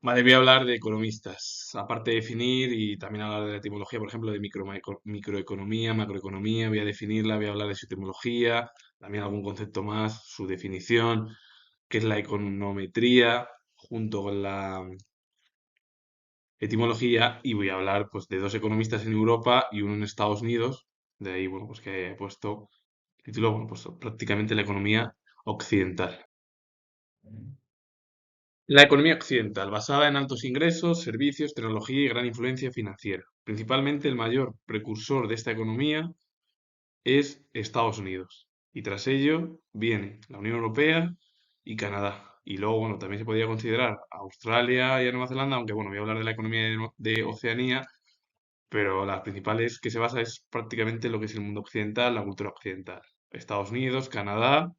Vale, voy a hablar de economistas. Aparte de definir y también hablar de la etimología, por ejemplo, de microeconomía, macroeconomía, voy a definirla, voy a hablar de su etimología, también algún concepto más, su definición, qué es la econometría, junto con la etimología, y voy a hablar pues de dos economistas en Europa y uno en Estados Unidos. De ahí, bueno, pues que he puesto el título, bueno, pues prácticamente la economía occidental. La economía occidental, basada en altos ingresos, servicios, tecnología y gran influencia financiera. Principalmente el mayor precursor de esta economía es Estados Unidos. Y tras ello viene la Unión Europea y Canadá. Y luego, bueno, también se podría considerar a Australia y a Nueva Zelanda, aunque bueno, voy a hablar de la economía de Oceanía, pero las principales que se basa es prácticamente lo que es el mundo occidental, la cultura occidental. Estados Unidos, Canadá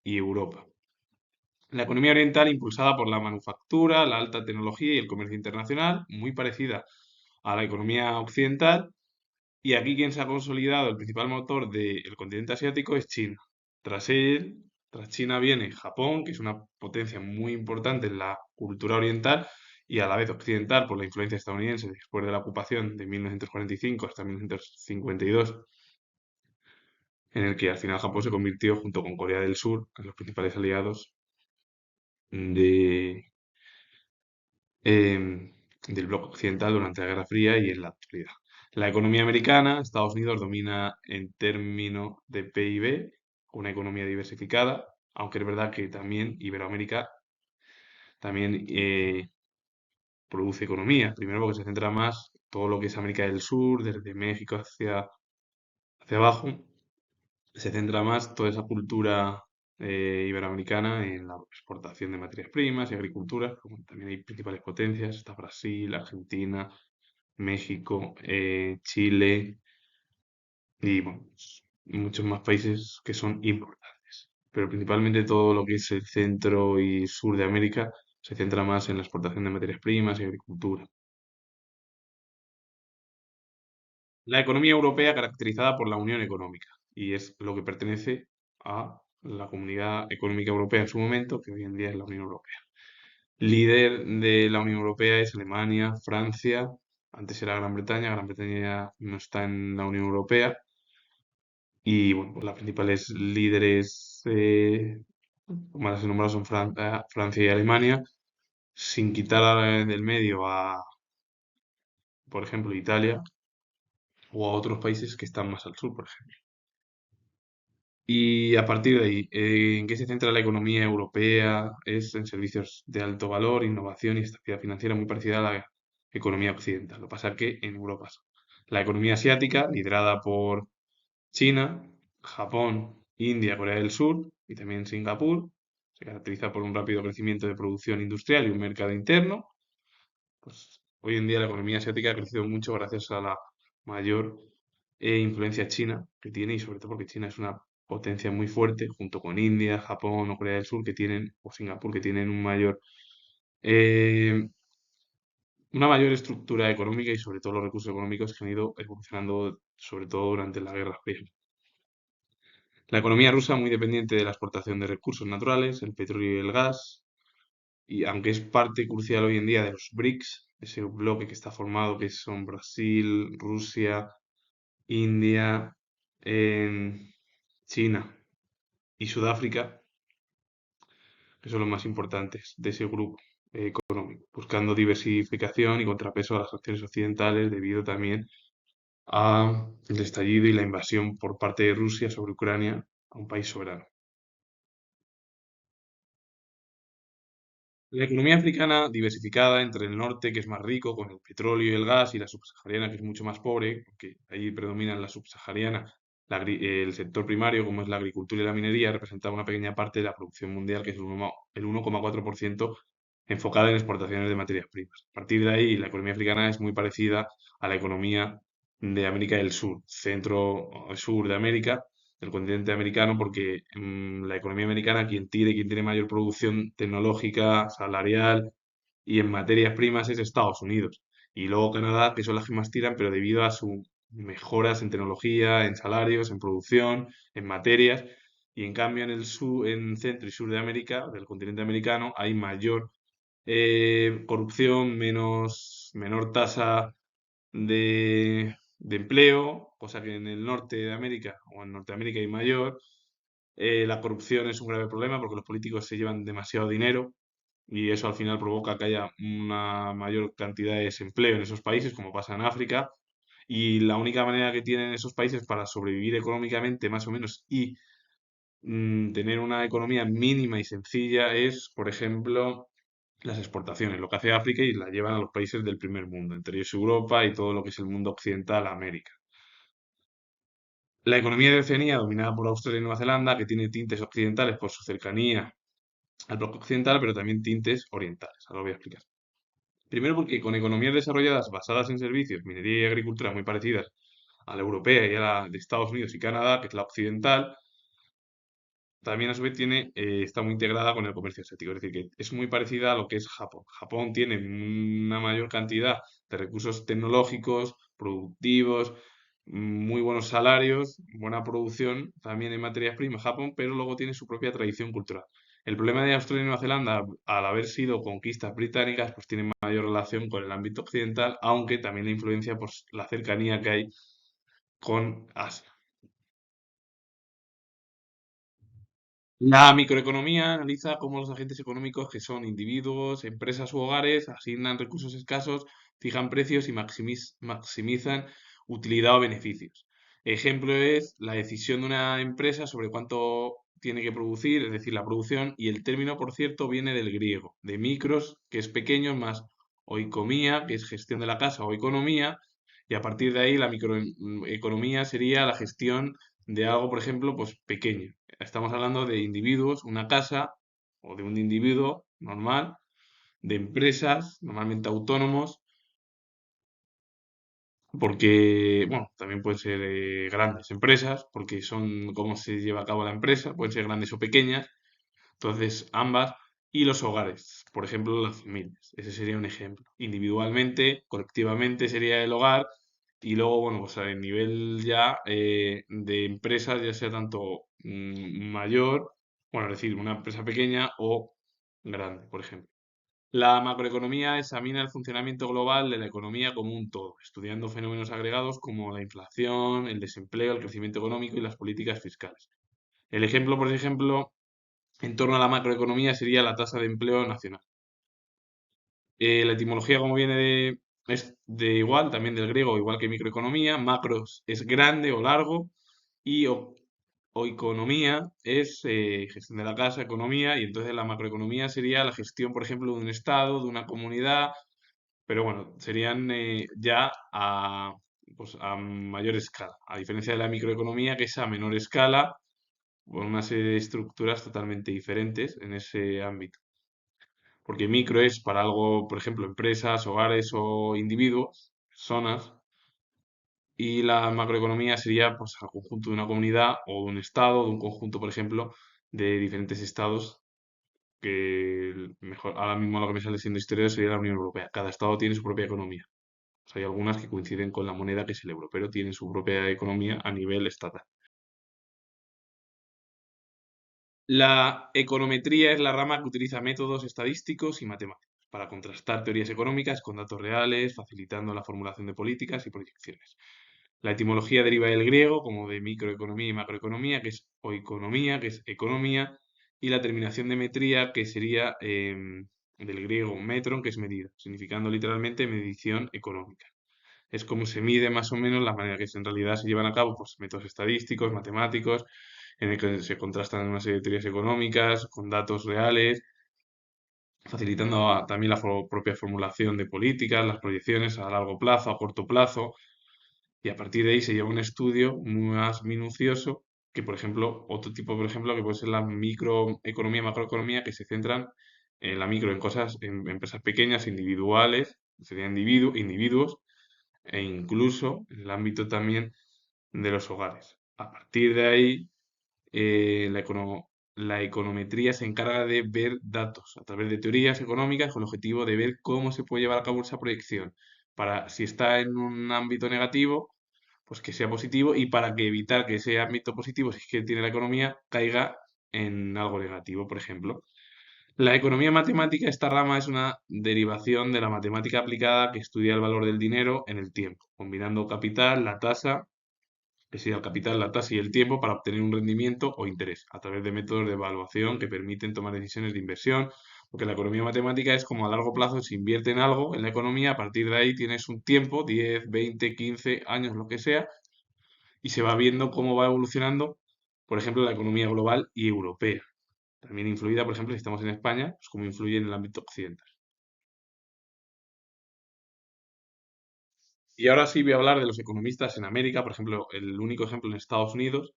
y Europa. La economía oriental impulsada por la manufactura, la alta tecnología y el comercio internacional, muy parecida a la economía occidental. Y aquí quien se ha consolidado el principal motor del continente asiático es China. Tras él, tras China viene Japón, que es una potencia muy importante en la cultura oriental y a la vez occidental por la influencia estadounidense después de la ocupación de 1945 hasta 1952, en el que al final Japón se convirtió junto con Corea del Sur en los principales aliados de, del bloque occidental durante la Guerra Fría y en la actualidad. La economía americana, Estados Unidos domina en términos de PIB, una economía diversificada, aunque es verdad que también Iberoamérica también produce economía. Primero porque se centra más todo lo que es América del Sur, desde México hacia abajo, se centra más toda esa cultura iberoamericana en la exportación de materias primas y agricultura. Como también hay principales potencias, está Brasil, Argentina, México, Chile y bueno, pues, muchos más países que son importantes. Pero principalmente todo lo que es el centro y sur de América se centra más en la exportación de materias primas y agricultura. La economía europea caracterizada por la Unión Económica y es lo que pertenece a la Comunidad Económica Europea en su momento, que hoy en día es la Unión Europea. Líder de la Unión Europea es Alemania, Francia, antes era Gran Bretaña ya no está en la Unión Europea. Y bueno, pues las principales líderes, como las he nombrado, son Francia y Alemania, sin quitar del medio a, por ejemplo, Italia o a otros países que están más al sur, por ejemplo. Y a partir de ahí, ¿en qué se centra la economía europea? Es en servicios de alto valor, innovación y estabilidad financiera muy parecida a la economía occidental. Lo que pasa es que en Europa la economía asiática, liderada por China, Japón, India, Corea del Sur y también Singapur, se caracteriza por un rápido crecimiento de producción industrial y un mercado interno. Pues hoy en día la economía asiática ha crecido mucho gracias a la mayor influencia china que tiene y sobre todo porque China es una potencia muy fuerte junto con India, Japón o Corea del Sur que tienen, o Singapur que tienen eh, una mayor estructura económica y sobre todo los recursos económicos que han ido evolucionando sobre todo durante la Guerra Fría. La economía rusa muy dependiente de la exportación de recursos naturales, el petróleo y el gas, y aunque es parte crucial hoy en día de los BRICS, ese bloque que está formado que son Brasil, Rusia, India, China y Sudáfrica, que son los más importantes de ese grupo económico, buscando diversificación y contrapeso a las acciones occidentales debido también al estallido y la invasión por parte de Rusia sobre Ucrania a un país soberano. La economía africana diversificada entre el norte, que es más rico con el petróleo y el gas, y la subsahariana, que es mucho más pobre, porque ahí predominan la subsahariana, el sector primario, como es la agricultura y la minería, representa una pequeña parte de la producción mundial, que es el 1,4%, enfocada en exportaciones de materias primas. A partir de ahí, la economía africana es muy parecida a la economía de América del Sur, centro-sur de América, del continente americano, porque la economía americana, quien tiene mayor producción tecnológica, salarial y en materias primas es Estados Unidos. Y luego Canadá, que son las que más tiran, pero debido a sus mejoras en tecnología, en salarios, en producción, en materias. Y en cambio en el sur, en centro y sur de América, del continente americano, hay mayor corrupción, menor tasa de empleo, cosa que en el norte de América o en Norteamérica hay mayor. La corrupción es un grave problema porque los políticos se llevan demasiado dinero y eso al final provoca que haya una mayor cantidad de desempleo en esos países, como pasa en África. Y la única manera que tienen esos países para sobrevivir económicamente, más o menos, y tener una economía mínima y sencilla es, por ejemplo, las exportaciones, lo que hace África y la llevan a los países del primer mundo, entre ellos Europa y todo lo que es el mundo occidental, América. La economía de Oceanía, dominada por Australia y Nueva Zelanda, que tiene tintes occidentales por su cercanía al bloque occidental, pero también tintes orientales. Ahora lo voy a explicar. Primero porque con economías desarrolladas basadas en servicios, minería y agricultura muy parecidas a la europea y a la de Estados Unidos y Canadá, que es la occidental, también a su vez está muy integrada con el comercio asiático. Es decir, que es muy parecida a lo que es Japón. Japón tiene una mayor cantidad de recursos tecnológicos, productivos, muy buenos salarios, buena producción también en materias primas, Japón, pero luego tiene su propia tradición cultural. El problema de Australia y Nueva Zelanda, al haber sido conquistas británicas, pues tienen mayor relación con el ámbito occidental, aunque también la influencia por la cercanía que hay con Asia. La microeconomía analiza cómo los agentes económicos, que son individuos, empresas u hogares, asignan recursos escasos, fijan precios y maximizan utilidad o beneficios. Ejemplo es la decisión de una empresa sobre cuánto tiene que producir, es decir, la producción, y el término, por cierto, viene del griego, de micros, que es pequeño, más oikomía, que es gestión de la casa o economía, y a partir de ahí la microeconomía sería la gestión de algo, por ejemplo, pues pequeño. Estamos hablando de individuos, una casa o de un individuo normal, de empresas, normalmente autónomos, porque, bueno, también pueden ser grandes empresas, porque son cómo se lleva a cabo la empresa, pueden ser grandes o pequeñas, entonces ambas, y los hogares, por ejemplo, las familias, ese sería un ejemplo. Individualmente, colectivamente sería el hogar, y luego, bueno, pues a nivel ya de empresas, ya sea tanto mayor, bueno, es decir, una empresa pequeña o grande, por ejemplo. La macroeconomía examina el funcionamiento global de la economía como un todo, estudiando fenómenos agregados como la inflación, el desempleo, el crecimiento económico y las políticas fiscales. El ejemplo, por ejemplo, en torno a la macroeconomía sería la tasa de empleo nacional. La etimología, como viene es de igual, también del griego, igual que microeconomía, macros es grande o largo, y oikonomía es gestión de la casa, economía, y entonces la macroeconomía sería la gestión, por ejemplo, de un estado, de una comunidad, pero bueno, serían ya pues a mayor escala, a diferencia de la microeconomía, que es a menor escala, con una serie de estructuras totalmente diferentes en ese ámbito. Porque micro es para algo, por ejemplo, empresas, hogares o individuos, personas, y la macroeconomía sería pues el conjunto de una comunidad o de un estado, de un conjunto, por ejemplo, de diferentes estados que mejor, ahora mismo lo que me sale siendo historia sería la Unión Europea. Cada estado tiene su propia economía. O sea, hay algunas que coinciden con la moneda que es el euro, pero tienen su propia economía a nivel estatal. La econometría es la rama que utiliza métodos estadísticos y matemáticos para contrastar teorías económicas con datos reales, facilitando la formulación de políticas y proyecciones. La etimología deriva del griego, como de microeconomía y macroeconomía, que es oikonomía, que es economía, y la terminación de metría, que sería del griego metron, que es medida, significando literalmente medición económica. Es como se mide más o menos la manera que en realidad se llevan a cabo pues, métodos estadísticos, matemáticos, en el que se contrastan una serie de teorías económicas con datos reales, facilitando también la propia formulación de políticas, las proyecciones a largo plazo, a corto plazo, y a partir de ahí se lleva un estudio más minucioso que, por ejemplo, otro tipo, por ejemplo, que puede ser la microeconomía, macroeconomía, que se centran en la micro, en cosas, en empresas pequeñas, individuales, serían individuos, e incluso en el ámbito también de los hogares. A partir de ahí, la econometría se encarga de ver datos a través de teorías económicas con el objetivo de ver cómo se puede llevar a cabo esa proyección. Para, si está en un ámbito negativo, pues que sea positivo y para que evitar que ese ámbito positivo, si es que tiene la economía, caiga en algo negativo, por ejemplo. La economía matemática, esta rama es una derivación de la matemática aplicada que estudia el valor del dinero en el tiempo, combinando capital, la tasa, que sería el capital, la tasa y el tiempo para obtener un rendimiento o interés, a través de métodos de evaluación que permiten tomar decisiones de inversión, porque la economía matemática es como a largo plazo se invierte en algo en la economía, a partir de ahí tienes un tiempo, 10, 20, 15 años, lo que sea, y se va viendo cómo va evolucionando, por ejemplo, la economía global y europea. También influida, por ejemplo, si estamos en España, pues cómo influye en el ámbito occidental. Y ahora sí voy a hablar de los economistas en América, por ejemplo, el único ejemplo en Estados Unidos,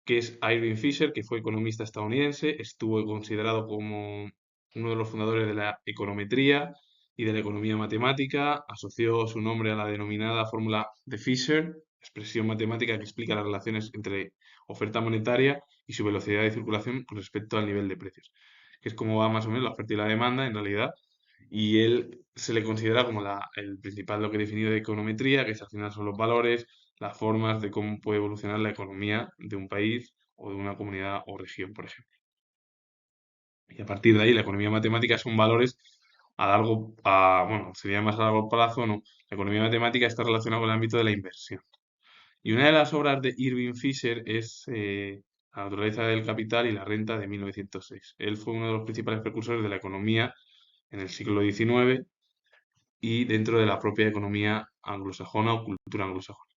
que es Irving Fisher, que fue economista estadounidense, estuvo considerado como uno de los fundadores de la econometría y de la economía matemática, asoció su nombre a la denominada fórmula de Fisher, expresión matemática que explica las relaciones entre oferta monetaria y su velocidad de circulación con respecto al nivel de precios, que es como va más o menos la oferta y la demanda en realidad, y él se le considera como el principal lo que he definido de econometría, que es, al final son los valores, las formas de cómo puede evolucionar la economía de un país o de una comunidad o región, por ejemplo. Y a partir de ahí, la economía matemática son valores bueno, sería más a largo plazo, no. La economía matemática está relacionada con el ámbito de la inversión. Y una de las obras de Irving Fisher es La naturaleza del capital y la renta de 1906. Él fue uno de los principales precursores de la economía en el siglo XIX y dentro de la propia economía anglosajona o cultura anglosajona.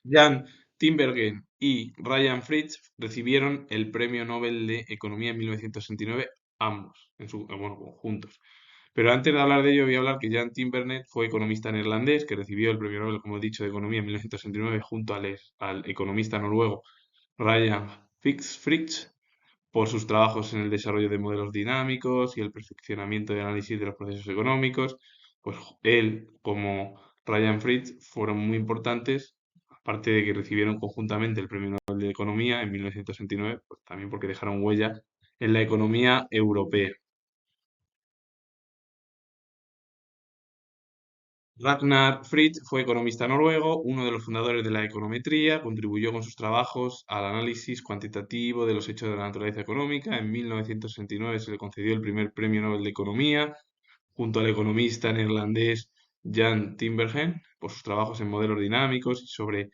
Jan Tinbergen y Ryan Fritz recibieron el Premio Nobel de Economía en 1969, ambos, bueno, juntos. Pero antes de hablar de ello, voy a hablar que Jan Tinbergen fue economista neerlandés que recibió el Premio Nobel, como he dicho, de Economía en 1969 junto al economista noruego Ryan Fritz por sus trabajos en el desarrollo de modelos dinámicos y el perfeccionamiento de análisis de los procesos económicos. Pues él, como Ryan Fritz, fueron muy importantes, aparte de que recibieron conjuntamente el Premio Nobel de Economía en 1969, pues también porque dejaron huella en la economía europea. Ragnar Fritz fue economista noruego, uno de los fundadores de la econometría, contribuyó con sus trabajos al análisis cuantitativo de los hechos de la naturaleza económica. En 1969 se le concedió el primer Premio Nobel de Economía, junto al economista neerlandés Jan Tinbergen, por sus trabajos en modelos dinámicos y sobre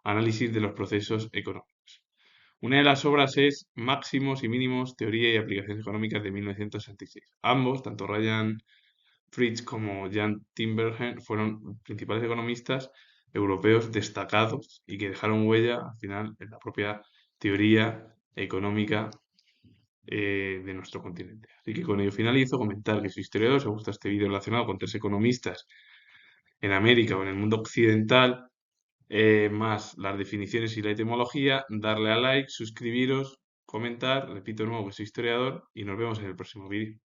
análisis de los procesos económicos. Una de las obras es Máximos y Mínimos, Teoría y Aplicaciones Económicas de 1966. Ambos, tanto Ryan Fritz como Jan Tinbergen fueron principales economistas europeos destacados y que dejaron huella al final en la propia teoría económica de nuestro continente. Así que con ello finalizo, comentar que soy historiador, si os gusta este vídeo relacionado con tres economistas en América o en el mundo occidental, más las definiciones y la etimología, darle a like, suscribiros, comentar, repito de nuevo que soy historiador y nos vemos en el próximo vídeo.